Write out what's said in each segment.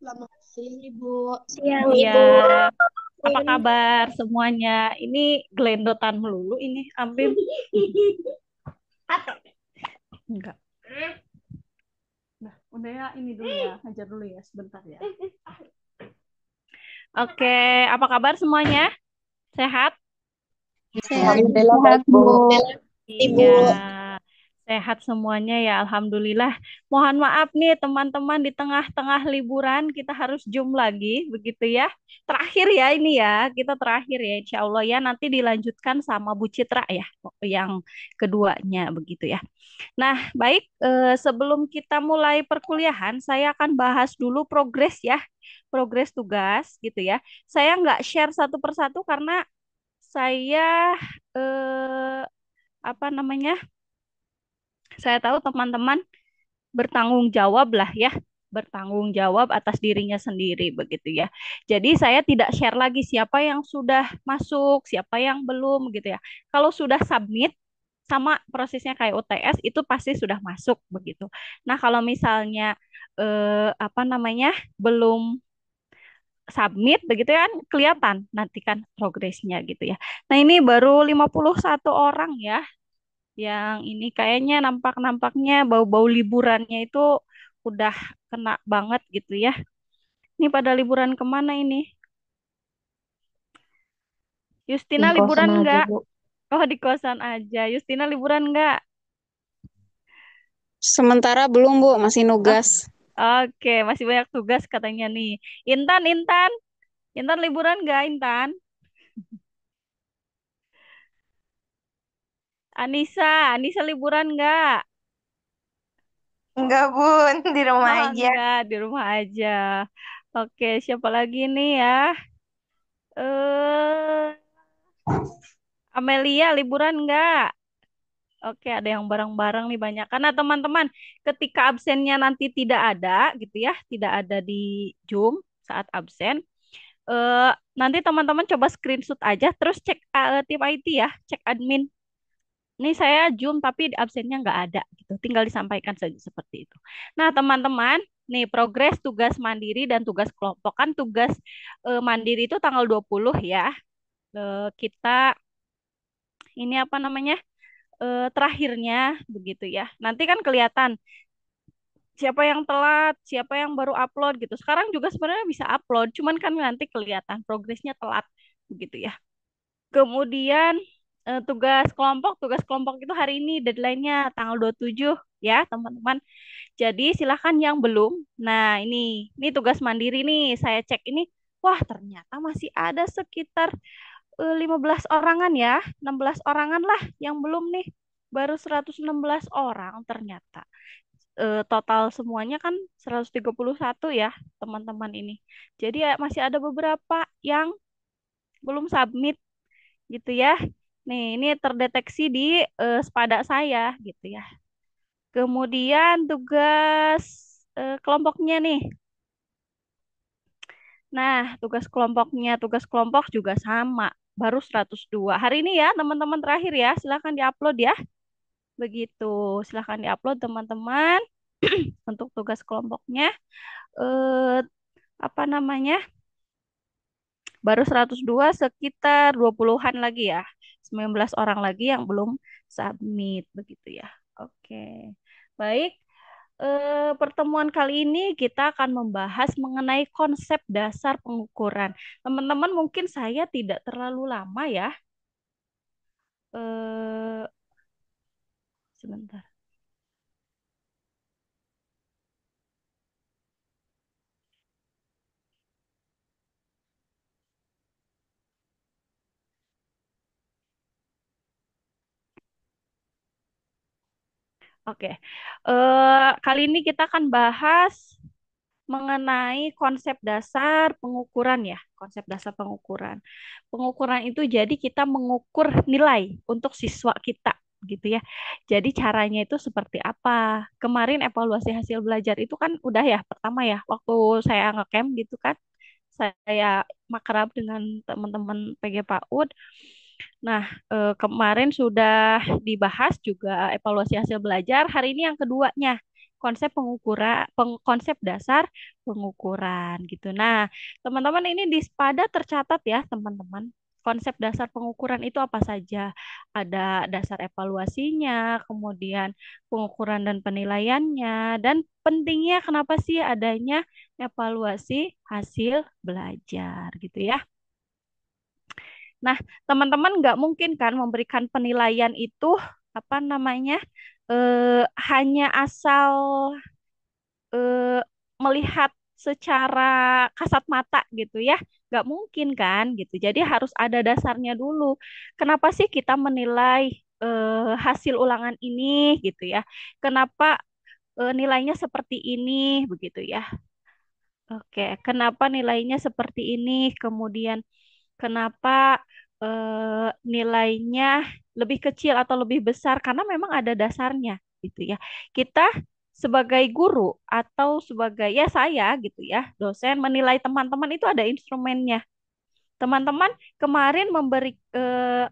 Selamat siang, Ibu. Siang, Iya, Ibu. apa kabar semuanya? Ini gelendotan melulu ini, Ambim. Enggak. Nah, udah ya, ini dulu ya, ngajar dulu ya, sebentar ya. Oke, apa kabar semuanya? Sehat? Sehat, Alhamdulillah sehat, baik, Bu. Bu. Iya, Ibu. sehat semuanya ya, Alhamdulillah. Mohon maaf nih teman-teman di tengah-tengah liburan kita harus Zoom lagi, begitu ya. Terakhir ya ini ya, kita terakhir ya, Insya Allah ya. Nanti dilanjutkan sama Bu Citra ya, yang keduanya begitu ya. Nah, baik, sebelum kita mulai perkuliahan, saya akan bahas dulu progres ya, progres tugas gitu ya. Saya nggak share satu persatu karena saya eh, apa namanya? Saya tahu teman-teman bertanggung jawab lah ya, bertanggung jawab atas dirinya sendiri begitu ya. Jadi saya tidak share lagi siapa yang sudah masuk, siapa yang belum gitu ya. Kalau sudah submit sama prosesnya kayak UTS itu pasti sudah masuk begitu. Nah, kalau misalnya apa namanya belum submit begitu ya kan kelihatan nanti kan progresnya gitu ya. Nah, ini baru 51 orang ya yang ini kayaknya nampak-nampaknya bau-bau liburannya itu udah kena banget gitu ya. Ini pada liburan kemana ini? Di Justina kosan liburan aja, enggak? Bu. Oh, di kosan aja. Justina liburan enggak? Sementara belum, Bu. Masih Oh, nugas. oke, masih banyak tugas katanya nih. Intan, Intan, Intan liburan enggak, Intan? Anissa, Anissa liburan enggak? Enggak, Bun. Di rumah Oh, aja. enggak, di rumah aja. Oke, siapa lagi nih ya? Eh, Amelia liburan enggak? Oke, ada yang bareng-bareng nih banyak. Karena teman-teman, ketika absennya nanti tidak ada, gitu ya, tidak ada di Zoom saat absen, eh, nanti teman-teman coba screenshot aja, terus cek tim IT ya, cek admin. Ini saya Zoom tapi absennya nggak ada, gitu. Tinggal disampaikan saja seperti itu. Nah, teman-teman, nih progres tugas mandiri dan tugas kelompok. Kan tugas mandiri itu tanggal 20 ya. Kita ini apa namanya? Terakhirnya begitu ya. Nanti kan kelihatan siapa yang telat, siapa yang baru upload gitu. Sekarang juga sebenarnya bisa upload, cuman kan nanti kelihatan progresnya telat begitu ya. Kemudian tugas kelompok itu hari ini deadline-nya tanggal 27 ya, teman-teman. Jadi silahkan yang belum. Nah, ini tugas mandiri nih, saya cek ini. Wah, ternyata masih ada sekitar 15 orangan ya, 16 orangan lah yang belum nih. Baru 116 orang ternyata. Total semuanya kan 131 ya, teman-teman ini. Jadi ya masih ada beberapa yang belum submit gitu ya. Nih, ini terdeteksi di Spada saya gitu ya. Kemudian tugas kelompoknya nih. Nah, tugas kelompok juga sama, baru 102. Hari ini ya, teman-teman terakhir ya, silahkan diupload ya. Begitu, silahkan diupload teman-teman untuk tugas kelompoknya. Eh, apa namanya? Baru 102 sekitar 20-an lagi ya. 19 orang lagi yang belum submit begitu ya. Oke. Baik, pertemuan kali ini kita akan membahas mengenai konsep dasar pengukuran. Teman-teman mungkin saya tidak terlalu lama ya. Eh, sebentar. Oke. Kali ini kita akan bahas mengenai konsep dasar pengukuran ya, konsep dasar pengukuran. Pengukuran itu jadi kita mengukur nilai untuk siswa kita gitu ya. Jadi caranya itu seperti apa? Kemarin evaluasi hasil belajar itu kan udah ya pertama ya waktu saya ngecamp gitu kan. Saya makrab dengan teman-teman PG PAUD. Nah, kemarin sudah dibahas juga evaluasi hasil belajar. Hari ini yang keduanya. konsep pengukuran, konsep dasar pengukuran gitu. Nah, teman-teman ini di SPADA tercatat ya, teman-teman. Konsep dasar pengukuran itu apa saja? Ada dasar evaluasinya, kemudian pengukuran dan penilaiannya, dan pentingnya kenapa sih adanya evaluasi hasil belajar gitu ya. Nah, teman-teman nggak mungkin kan memberikan penilaian itu apa namanya hanya asal eh, melihat secara kasat mata gitu ya, nggak mungkin kan gitu. Jadi harus ada dasarnya dulu. Kenapa sih kita menilai hasil ulangan ini gitu ya? Kenapa nilainya seperti ini begitu ya? Oke, kenapa nilainya seperti ini? Kemudian kenapa nilainya lebih kecil atau lebih besar? Karena memang ada dasarnya, gitu ya. Kita sebagai guru atau sebagai ya saya gitu ya, dosen menilai teman-teman itu ada instrumennya. Teman-teman kemarin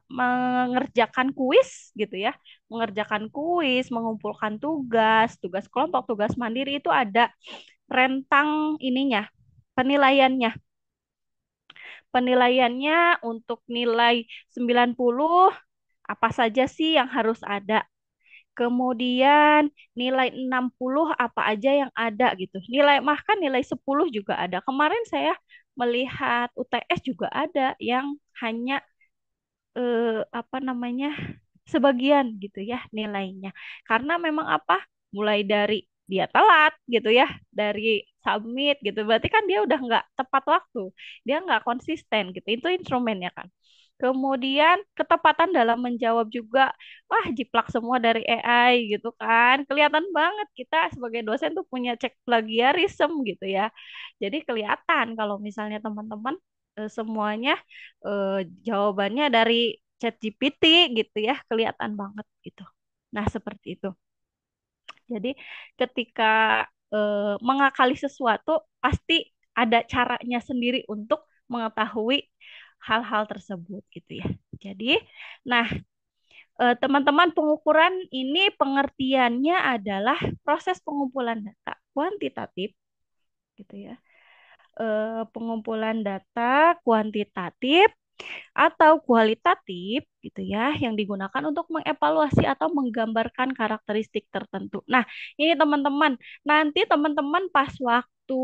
mengerjakan kuis gitu ya, mengerjakan kuis, mengumpulkan tugas, tugas kelompok, tugas mandiri itu ada rentang ininya, penilaiannya. Penilaiannya untuk nilai 90 apa saja sih yang harus ada? Kemudian nilai 60 apa aja yang ada gitu. Nilai bahkan nilai 10 juga ada. Kemarin saya melihat UTS juga ada yang hanya apa namanya sebagian gitu ya nilainya. Karena memang apa? Mulai dari dia telat gitu ya, dari submit gitu. Berarti kan dia udah nggak tepat waktu, dia nggak konsisten gitu. Itu instrumennya kan. Kemudian ketepatan dalam menjawab juga, wah jiplak semua dari AI gitu kan. Kelihatan banget kita sebagai dosen tuh punya cek plagiarisme gitu ya. Jadi kelihatan kalau misalnya teman-teman semuanya eh, jawabannya dari ChatGPT gitu ya, kelihatan banget gitu. Nah, seperti itu. Jadi ketika mengakali sesuatu pasti ada caranya sendiri untuk mengetahui hal-hal tersebut gitu ya. Jadi, nah teman-teman pengukuran ini pengertiannya adalah proses pengumpulan data kuantitatif gitu ya. Pengumpulan data kuantitatif atau kualitatif gitu ya yang digunakan untuk mengevaluasi atau menggambarkan karakteristik tertentu. Nah, ini teman-teman, nanti teman-teman pas waktu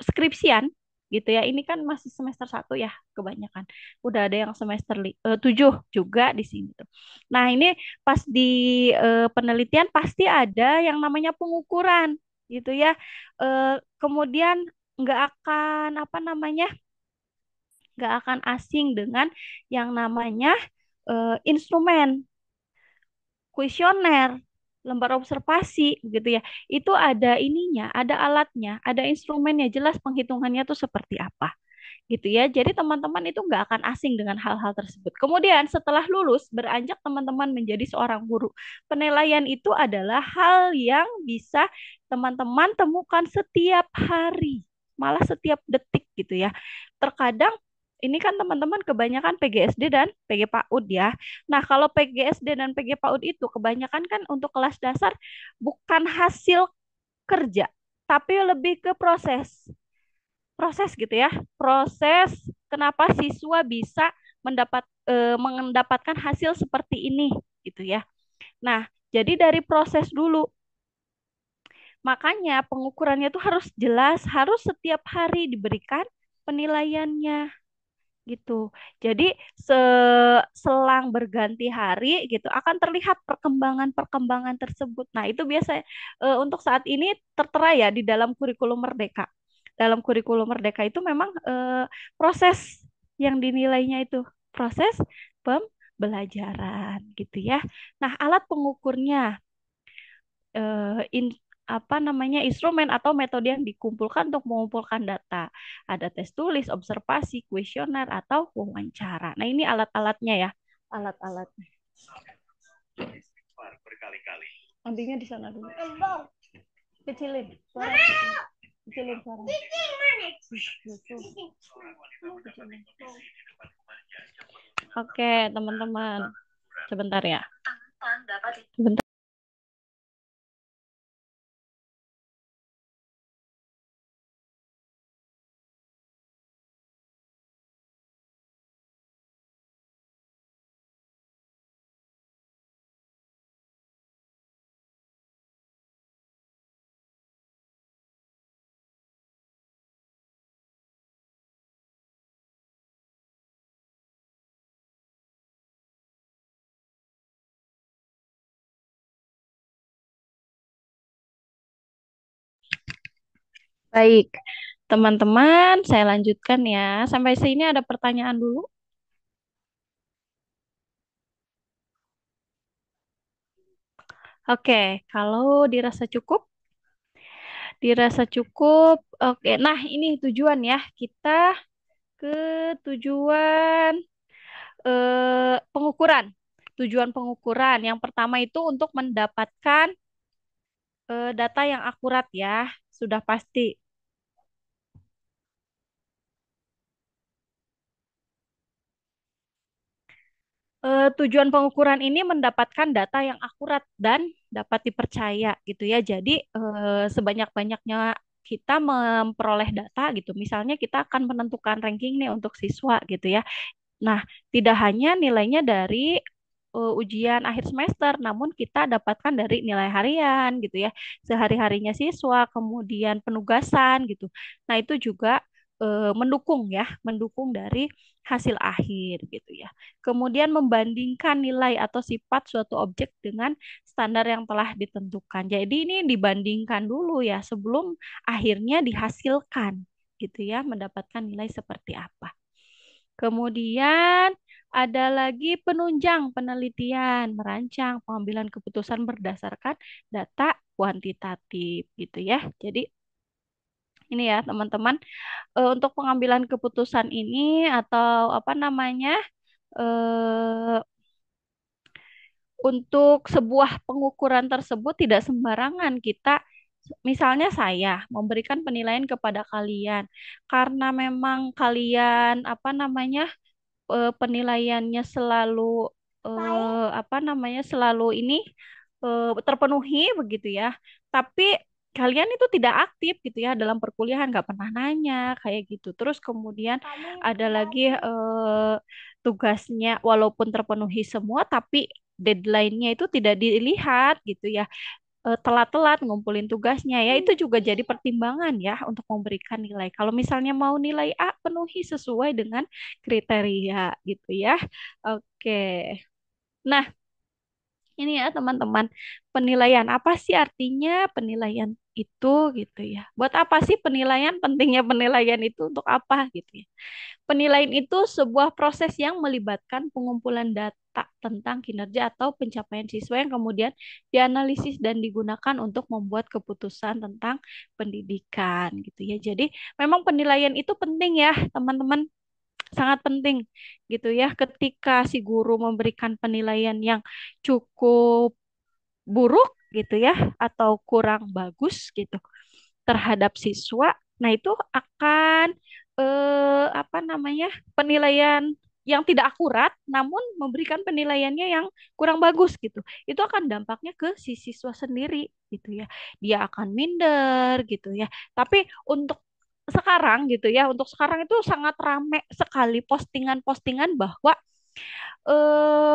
skripsian gitu ya. Ini kan masih semester 1 ya kebanyakan. Udah ada yang semester 7 juga di sini tuh. Nah, ini pas di penelitian pasti ada yang namanya pengukuran gitu ya. Kemudian nggak akan apa namanya nggak akan asing dengan yang namanya instrumen, kuesioner, lembar observasi gitu ya. Itu ada ininya, ada alatnya, ada instrumennya, jelas penghitungannya tuh seperti apa gitu ya. Jadi teman-teman itu nggak akan asing dengan hal-hal tersebut. Kemudian setelah lulus, beranjak teman-teman menjadi seorang guru. Penilaian itu adalah hal yang bisa teman-teman temukan setiap hari, malah setiap detik gitu ya. Terkadang ini kan teman-teman kebanyakan PGSD dan PG PAUD ya. Nah, kalau PGSD dan PG PAUD itu kebanyakan kan untuk kelas dasar bukan hasil kerja, tapi lebih ke proses gitu ya, proses kenapa siswa bisa mendapatkan hasil seperti ini gitu ya. Nah, jadi dari proses dulu, makanya pengukurannya itu harus jelas, harus setiap hari diberikan penilaiannya gitu. Jadi selang berganti hari gitu akan terlihat perkembangan-perkembangan tersebut. Nah, itu biasa untuk saat ini tertera ya di dalam kurikulum Merdeka. Dalam kurikulum Merdeka itu memang proses yang dinilainya itu proses pembelajaran gitu ya. Nah, alat pengukurnya eh, in- apa namanya instrumen atau metode yang dikumpulkan untuk mengumpulkan data. Ada tes tulis, observasi, kuesioner atau wawancara. Nah, ini alat-alatnya ya. Alat-alatnya. Ambilnya di sana dulu. Kecilin suara. Kecilin suara. Oke, teman-teman. Sebentar ya. Sebentar. Baik, teman-teman, saya lanjutkan ya. Sampai sini ada pertanyaan dulu. Oke, kalau dirasa cukup, Oke, nah ini tujuan ya. Kita ke tujuan pengukuran. Tujuan pengukuran yang pertama itu untuk mendapatkan data yang akurat ya, sudah pasti. Tujuan pengukuran ini mendapatkan data yang akurat dan dapat dipercaya gitu ya. Jadi sebanyak-banyaknya kita memperoleh data gitu. Misalnya kita akan menentukan ranking nih untuk siswa gitu ya. Nah, tidak hanya nilainya dari ujian akhir semester, namun kita dapatkan dari nilai harian gitu ya, sehari-harinya siswa, kemudian penugasan gitu. Nah, itu juga mendukung ya, mendukung dari hasil akhir gitu ya. Kemudian membandingkan nilai atau sifat suatu objek dengan standar yang telah ditentukan. Jadi ini dibandingkan dulu ya sebelum akhirnya dihasilkan gitu ya, mendapatkan nilai seperti apa. Kemudian ada lagi penunjang penelitian, merancang pengambilan keputusan berdasarkan data kuantitatif gitu ya. Jadi ini ya teman-teman, untuk pengambilan keputusan ini atau apa namanya, eh, untuk sebuah pengukuran tersebut tidak sembarangan kita. Misalnya saya memberikan penilaian kepada kalian karena memang kalian apa namanya, penilaiannya selalu apa namanya, selalu ini terpenuhi begitu ya. Tapi kalian itu tidak aktif gitu ya dalam perkuliahan, nggak pernah nanya kayak gitu. Terus kemudian ada lagi tugasnya walaupun terpenuhi semua, tapi deadline-nya itu tidak dilihat gitu ya, telat-telat ngumpulin tugasnya ya, itu juga jadi pertimbangan ya untuk memberikan nilai. Kalau misalnya mau nilai A, penuhi sesuai dengan kriteria gitu ya. Oke. Nah, ini ya teman-teman, penilaian apa sih artinya penilaian itu gitu ya. Buat apa sih penilaian? Pentingnya penilaian itu untuk apa gitu ya. Penilaian itu sebuah proses yang melibatkan pengumpulan data tentang kinerja atau pencapaian siswa yang kemudian dianalisis dan digunakan untuk membuat keputusan tentang pendidikan gitu ya. Jadi memang penilaian itu penting ya, teman-teman, sangat penting gitu ya. Ketika si guru memberikan penilaian yang cukup buruk gitu ya atau kurang bagus gitu terhadap siswa, nah itu akan apa namanya, penilaian yang tidak akurat, namun memberikan penilaiannya yang kurang bagus gitu. Itu akan dampaknya ke si siswa sendiri gitu ya. Dia akan minder gitu ya. Tapi untuk sekarang gitu ya, untuk sekarang itu sangat rame sekali postingan-postingan bahwa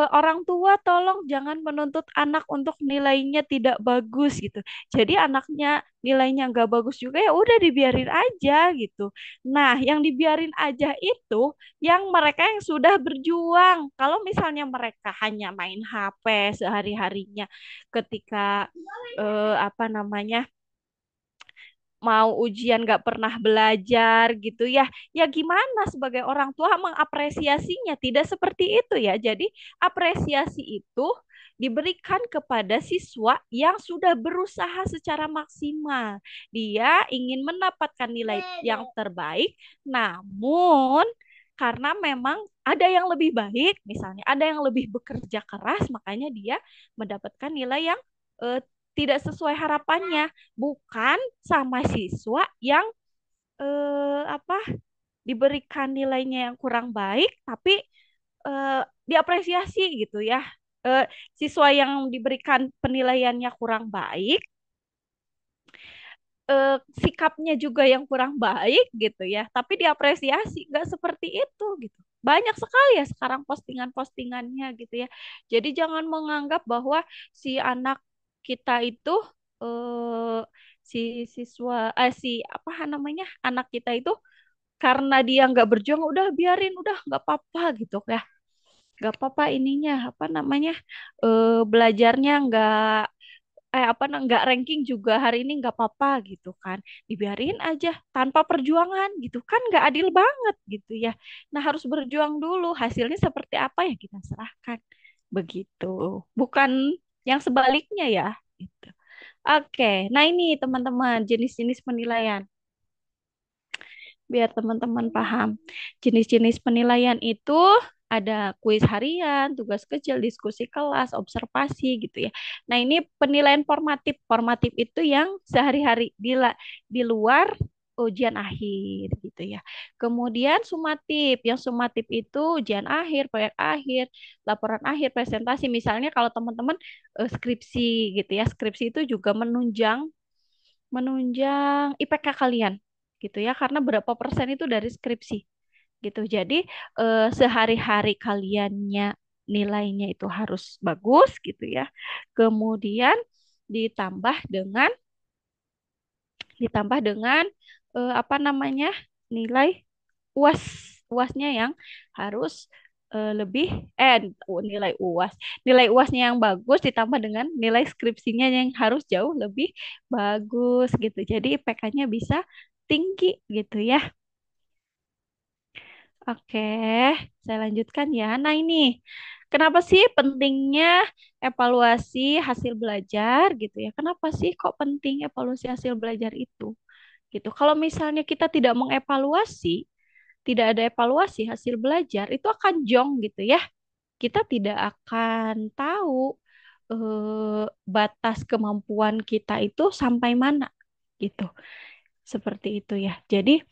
orang tua tolong jangan menuntut anak untuk nilainya tidak bagus gitu. Jadi anaknya nilainya nggak bagus juga ya udah dibiarin aja gitu. Nah, yang dibiarin aja itu yang mereka yang sudah berjuang. Kalau misalnya mereka hanya main HP sehari-harinya ketika apa namanya, mau ujian nggak pernah belajar gitu ya, ya gimana sebagai orang tua mengapresiasinya? Tidak seperti itu ya. Jadi apresiasi itu diberikan kepada siswa yang sudah berusaha secara maksimal. Dia ingin mendapatkan nilai yang terbaik, namun karena memang ada yang lebih baik, misalnya ada yang lebih bekerja keras, makanya dia mendapatkan nilai yang eh, tidak sesuai harapannya, bukan sama siswa yang apa, diberikan nilainya yang kurang baik tapi diapresiasi gitu ya. Eh, Siswa yang diberikan penilaiannya kurang baik, sikapnya juga yang kurang baik gitu ya, tapi diapresiasi, nggak seperti itu gitu. Banyak sekali ya sekarang postingan-postingannya gitu ya. Jadi jangan menganggap bahwa si anak kita itu eh, si siswa si apa namanya, anak kita itu karena dia nggak berjuang udah biarin, udah nggak apa-apa gitu ya, nggak apa-apa ininya apa namanya, belajarnya nggak ranking juga hari ini nggak apa-apa gitu kan, dibiarin aja tanpa perjuangan gitu kan, nggak adil banget gitu ya. Nah, harus berjuang dulu, hasilnya seperti apa ya kita serahkan begitu, bukan yang sebaliknya ya gitu. Oke, nah ini teman-teman jenis-jenis penilaian biar teman-teman paham. Jenis-jenis penilaian itu ada kuis harian, tugas kecil, diskusi kelas, observasi gitu ya. Nah, ini penilaian formatif. Formatif itu yang sehari-hari di luar ujian akhir gitu ya. Kemudian sumatif. Yang sumatif itu ujian akhir, proyek akhir, laporan akhir, presentasi. Misalnya kalau teman-teman skripsi gitu ya. Skripsi itu juga menunjang menunjang IPK kalian gitu ya, karena berapa persen itu dari skripsi gitu. Jadi sehari-hari kaliannya nilainya itu harus bagus gitu ya. Kemudian ditambah dengan ditambah dengan apa namanya, nilai UAS. UASnya yang harus lebih nilai UAS. Nilai UASnya yang bagus ditambah dengan nilai skripsinya yang harus jauh lebih bagus gitu. Jadi IPK-nya bisa tinggi gitu ya. Oke, saya lanjutkan ya. Nah, ini kenapa sih pentingnya evaluasi hasil belajar gitu ya? Kenapa sih kok penting evaluasi hasil belajar itu? Gitu. Kalau misalnya kita tidak mengevaluasi, tidak ada evaluasi hasil belajar, itu akan jong gitu ya. Kita tidak akan tahu batas kemampuan kita itu sampai mana gitu. Seperti itu ya. Jadi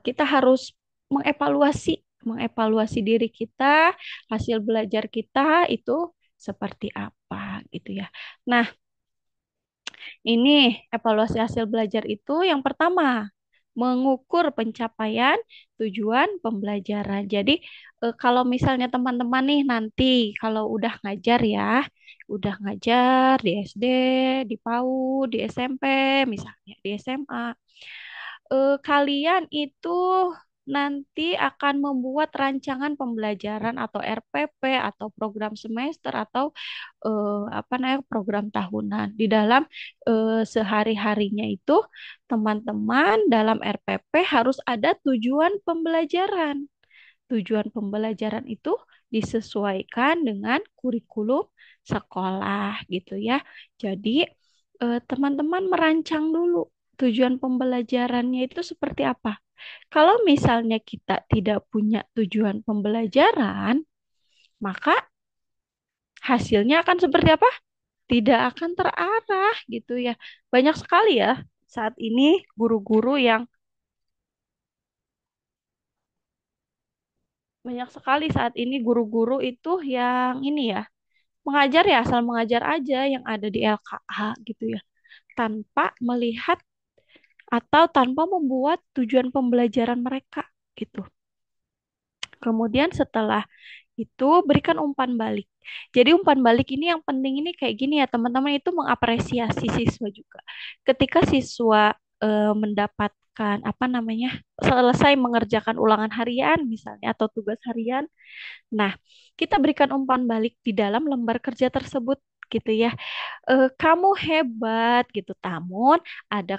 kita harus mengevaluasi mengevaluasi diri kita, hasil belajar kita itu seperti apa gitu ya. Nah, ini evaluasi hasil belajar itu yang pertama, mengukur pencapaian tujuan pembelajaran. Jadi kalau misalnya teman-teman nih nanti kalau udah ngajar ya, udah ngajar di SD, di PAUD, di SMP, misalnya di SMA, kalian itu nanti akan membuat rancangan pembelajaran atau RPP atau program semester atau apa namanya, program tahunan. Di dalam sehari-harinya itu teman-teman dalam RPP harus ada tujuan pembelajaran. Tujuan pembelajaran itu disesuaikan dengan kurikulum sekolah gitu ya. Jadi teman-teman merancang dulu tujuan pembelajarannya itu seperti apa. Kalau misalnya kita tidak punya tujuan pembelajaran, maka hasilnya akan seperti apa? Tidak akan terarah gitu ya. Banyak sekali ya saat ini guru-guru yang banyak sekali saat ini guru-guru itu yang ini ya, mengajar ya asal mengajar aja yang ada di LKA gitu ya, tanpa melihat atau tanpa membuat tujuan pembelajaran mereka gitu. Kemudian setelah itu berikan umpan balik. Jadi umpan balik ini yang penting ini kayak gini ya teman-teman, itu mengapresiasi siswa juga. Ketika siswa mendapatkan apa namanya, selesai mengerjakan ulangan harian misalnya atau tugas harian, nah kita berikan umpan balik di dalam lembar kerja tersebut gitu ya. Kamu hebat gitu, namun ada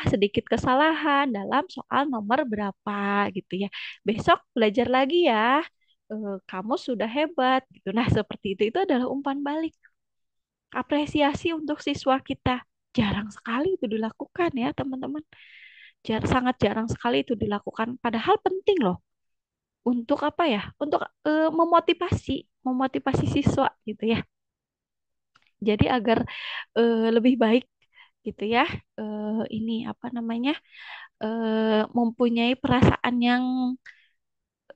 sedikit kesalahan dalam soal nomor berapa gitu ya. Besok belajar lagi ya. Kamu sudah hebat gitu. Nah, seperti itu adalah umpan balik. Apresiasi untuk siswa kita. Jarang sekali itu dilakukan ya, teman-teman. Sangat jarang sekali itu dilakukan. Padahal penting loh. Untuk apa ya? Untuk memotivasi siswa gitu ya. Jadi agar lebih baik gitu ya. Ini apa namanya? Mempunyai perasaan yang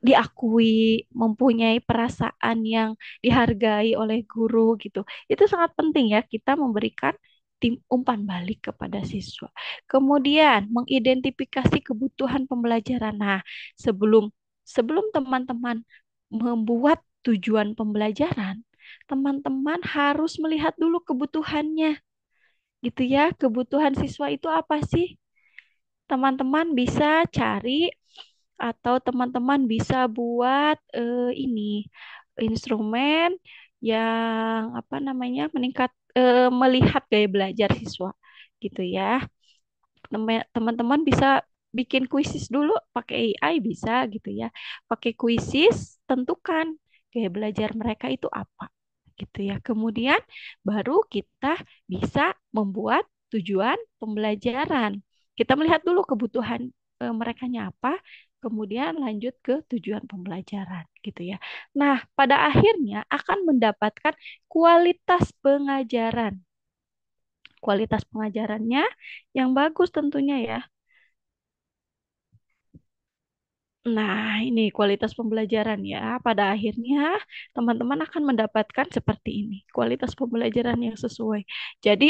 diakui, mempunyai perasaan yang dihargai oleh guru gitu. Itu sangat penting ya kita memberikan umpan balik kepada siswa. Kemudian mengidentifikasi kebutuhan pembelajaran. Nah, sebelum sebelum teman-teman membuat tujuan pembelajaran, teman-teman harus melihat dulu kebutuhannya. Gitu ya, kebutuhan siswa itu apa sih? Teman-teman bisa cari atau teman-teman bisa buat ini instrumen yang apa namanya melihat gaya belajar siswa gitu ya. Teman-teman bisa bikin kuisis dulu pakai AI bisa gitu ya. Pakai kuisis tentukan gaya belajar mereka itu apa gitu ya. Kemudian baru kita bisa membuat tujuan pembelajaran. Kita melihat dulu kebutuhan merekanya apa, kemudian lanjut ke tujuan pembelajaran gitu ya. Nah, pada akhirnya akan mendapatkan kualitas pengajaran. Kualitas pengajarannya yang bagus tentunya ya. Nah, ini kualitas pembelajaran ya. Pada akhirnya, teman-teman akan mendapatkan seperti ini, kualitas pembelajaran yang sesuai. Jadi,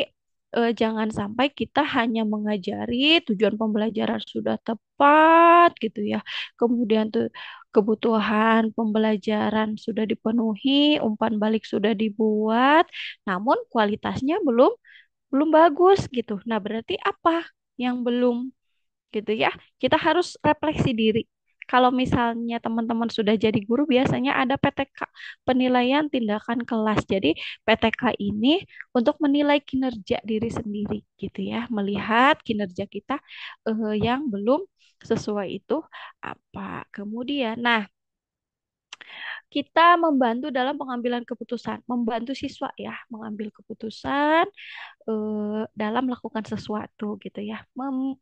jangan sampai kita hanya mengajari tujuan pembelajaran sudah tepat gitu ya. Kemudian tuh kebutuhan pembelajaran sudah dipenuhi, umpan balik sudah dibuat, namun kualitasnya belum belum bagus gitu. Nah, berarti apa yang belum gitu ya. Kita harus refleksi diri. Kalau misalnya teman-teman sudah jadi guru, biasanya ada PTK, penilaian tindakan kelas. Jadi PTK ini untuk menilai kinerja diri sendiri, gitu ya, melihat kinerja kita yang belum sesuai itu apa. Kemudian, nah kita membantu dalam pengambilan keputusan, membantu siswa ya mengambil keputusan dalam melakukan sesuatu gitu ya,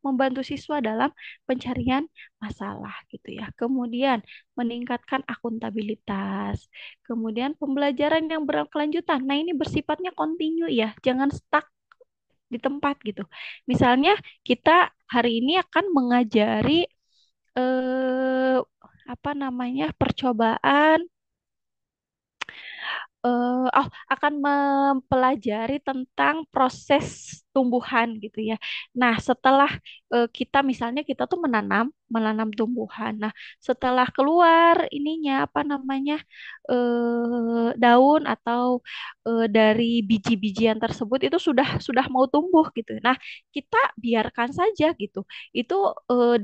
membantu siswa dalam pencarian masalah gitu ya. Kemudian meningkatkan akuntabilitas. Kemudian pembelajaran yang berkelanjutan. Nah, ini bersifatnya kontinu ya, jangan stuck di tempat gitu. Misalnya kita hari ini akan mengajari eh, apa namanya percobaan akan mempelajari tentang proses tumbuhan gitu ya. Nah, setelah kita misalnya kita tuh menanam tumbuhan. Nah, setelah keluar ininya apa namanya daun atau dari biji-bijian tersebut itu sudah mau tumbuh gitu. Nah, kita biarkan saja gitu. Itu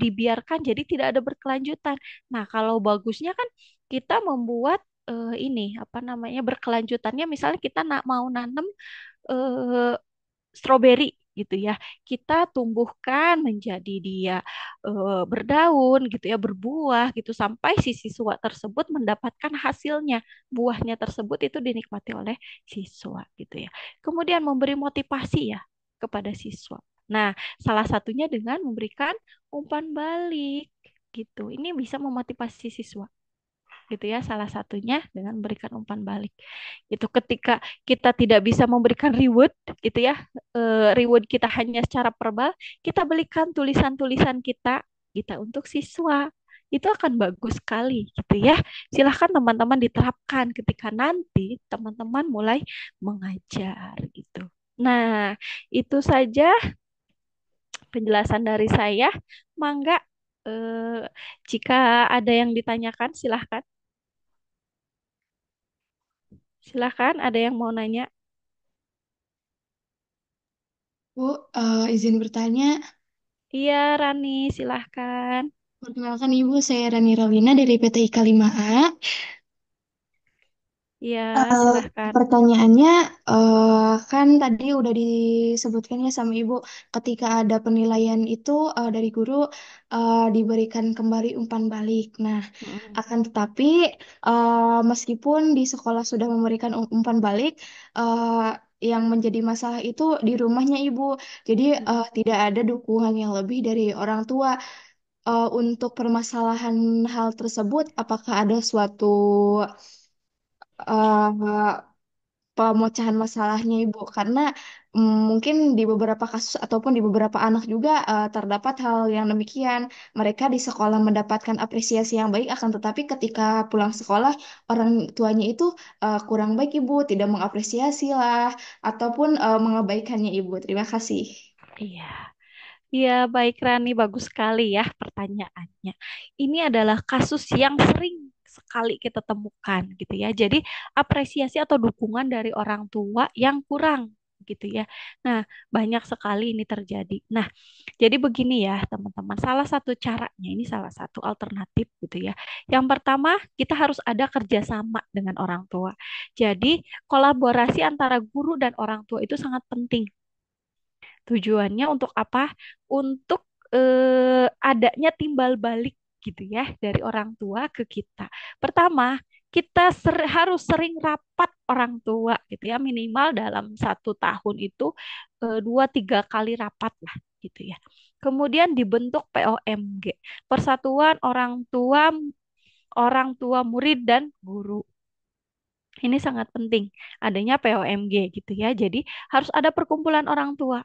dibiarkan jadi tidak ada berkelanjutan. Nah, kalau bagusnya kan kita membuat ini apa namanya berkelanjutannya misalnya kita mau nanam eh, stroberi gitu ya kita tumbuhkan menjadi dia berdaun gitu ya berbuah gitu sampai si siswa tersebut mendapatkan hasilnya buahnya tersebut itu dinikmati oleh siswa gitu ya kemudian memberi motivasi ya kepada siswa nah salah satunya dengan memberikan umpan balik gitu ini bisa memotivasi siswa gitu ya salah satunya dengan memberikan umpan balik itu ketika kita tidak bisa memberikan reward gitu ya reward kita hanya secara verbal kita belikan tulisan-tulisan kita untuk siswa itu akan bagus sekali gitu ya silahkan teman-teman diterapkan ketika nanti teman-teman mulai mengajar gitu nah itu saja penjelasan dari saya mangga jika ada yang ditanyakan silahkan. Silahkan, ada yang mau nanya? Bu, izin bertanya. Iya, Rani, silahkan. Perkenalkan Ibu, saya Rani Rolina dari PT IKA 5A. Iya, Eh, silahkan. Pertanyaannya, kan tadi udah disebutkan ya sama Ibu, ketika ada penilaian itu dari guru diberikan kembali umpan balik. Nah, Mm, akan tetapi meskipun di sekolah sudah memberikan umpan balik, yang menjadi masalah itu di rumahnya Ibu. Jadi mm. tidak ada dukungan yang lebih dari orang tua. Untuk permasalahan hal tersebut, apakah ada suatu eh, pemecahan masalahnya Ibu? Karena mungkin di beberapa kasus ataupun di beberapa anak juga terdapat hal yang demikian. Mereka di sekolah mendapatkan apresiasi yang baik, akan tetapi ketika pulang sekolah orang tuanya itu kurang baik Ibu, tidak mengapresiasi lah ataupun mengabaikannya Ibu. Terima kasih. Iya, iya baik Rani, bagus sekali ya pertanyaannya. Ini adalah kasus yang sering sekali kita temukan gitu ya. Jadi apresiasi atau dukungan dari orang tua yang kurang gitu ya. Nah, banyak sekali ini terjadi. Nah, jadi begini ya, teman-teman. Salah satu caranya ini salah satu alternatif gitu ya. Yang pertama, kita harus ada kerjasama dengan orang tua. Jadi, kolaborasi antara guru dan orang tua itu sangat penting. Tujuannya untuk apa? Untuk adanya timbal balik gitu ya dari orang tua ke kita. Pertama, kita harus sering rapat orang tua gitu ya, minimal dalam 1 tahun itu 2-3 kali rapat lah gitu ya. Kemudian dibentuk POMG, Persatuan Orang Tua Murid dan Guru. Ini sangat penting adanya POMG gitu ya. Jadi harus ada perkumpulan orang tua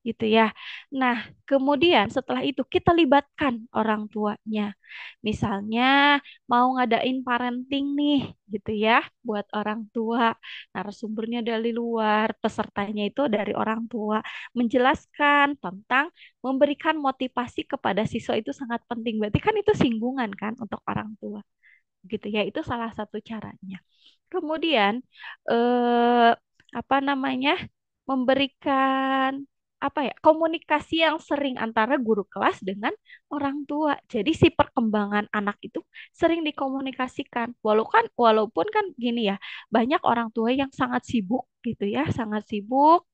gitu ya. Nah, kemudian setelah itu kita libatkan orang tuanya. Misalnya mau ngadain parenting nih gitu ya buat orang tua. Narasumbernya dari luar, pesertanya itu dari orang tua. Menjelaskan tentang memberikan motivasi kepada siswa itu sangat penting. Berarti kan itu singgungan kan untuk orang tua. Gitu ya, itu salah satu caranya. Kemudian eh, apa namanya? Memberikan apa ya? Komunikasi yang sering antara guru kelas dengan orang tua. Jadi si perkembangan anak itu sering dikomunikasikan. Walaupun kan gini ya, banyak orang tua yang sangat sibuk gitu ya, sangat sibuk.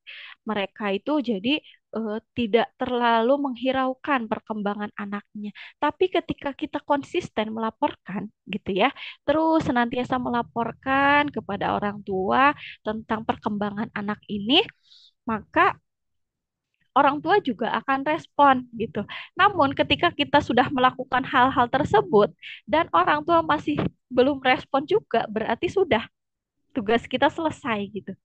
Mereka itu jadi tidak terlalu menghiraukan perkembangan anaknya. Tapi ketika kita konsisten melaporkan gitu ya, terus senantiasa melaporkan kepada orang tua tentang perkembangan anak ini, maka orang tua juga akan respon gitu. Namun ketika kita sudah melakukan hal-hal tersebut dan orang tua masih belum respon juga, berarti sudah tugas kita selesai gitu.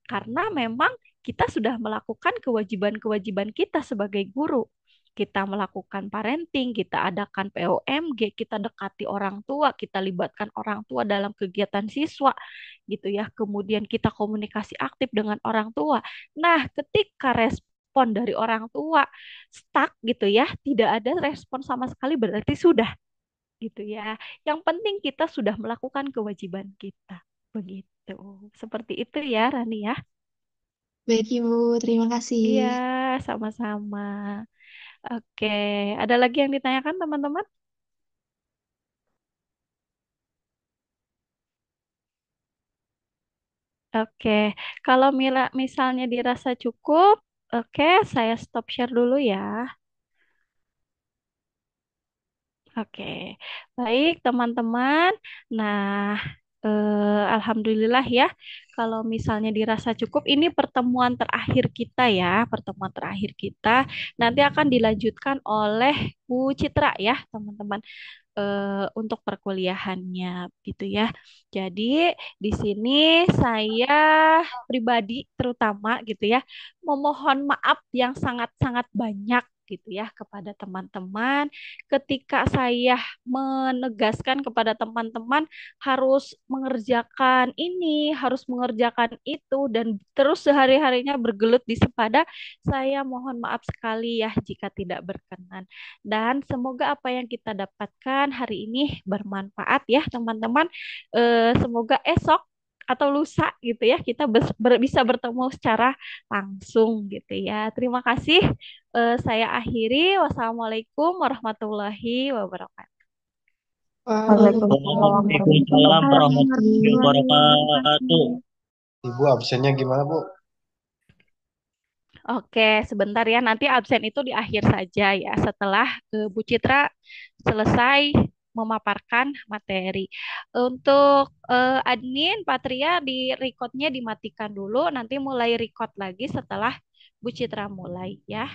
Karena memang kita sudah melakukan kewajiban-kewajiban kita sebagai guru. Kita melakukan parenting, kita adakan POMG, kita dekati orang tua, kita libatkan orang tua dalam kegiatan siswa, gitu ya. Kemudian kita komunikasi aktif dengan orang tua. Nah, ketika respon dari orang tua stuck gitu ya, tidak ada respon sama sekali berarti sudah gitu ya. Yang penting kita sudah melakukan kewajiban kita. Begitu. Seperti itu ya, Rani ya. Baik, Ibu. Terima kasih. Iya, sama-sama. Oke, ada lagi yang ditanyakan teman-teman? Oke, kalau misalnya dirasa cukup, oke, saya stop share dulu ya. Oke, baik teman-teman. Nah, alhamdulillah ya. Kalau misalnya dirasa cukup, ini pertemuan terakhir kita ya, pertemuan terakhir kita. Nanti akan dilanjutkan oleh Bu Citra ya, teman-teman. Untuk perkuliahannya gitu ya. Jadi di sini saya pribadi terutama gitu ya memohon maaf yang sangat-sangat banyak gitu ya kepada teman-teman ketika saya menegaskan kepada teman-teman harus mengerjakan ini, harus mengerjakan itu dan terus sehari-harinya bergelut di sepada saya mohon maaf sekali ya jika tidak berkenan. Dan semoga apa yang kita dapatkan hari ini bermanfaat ya teman-teman. Semoga esok atau lusa gitu ya kita bisa bertemu secara langsung gitu ya. Terima kasih. Saya akhiri. Wassalamualaikum warahmatullahi wabarakatuh. Waalaikumsalam Waalaikumsalam warahmatullahi wabarakatuh. Ibu absennya gimana, Bu? Oke, sebentar ya. Nanti absen itu di akhir saja ya. Setelah Bu Citra selesai memaparkan materi. Untuk admin Patria di recordnya dimatikan dulu. Nanti mulai record lagi setelah Bu Citra mulai ya.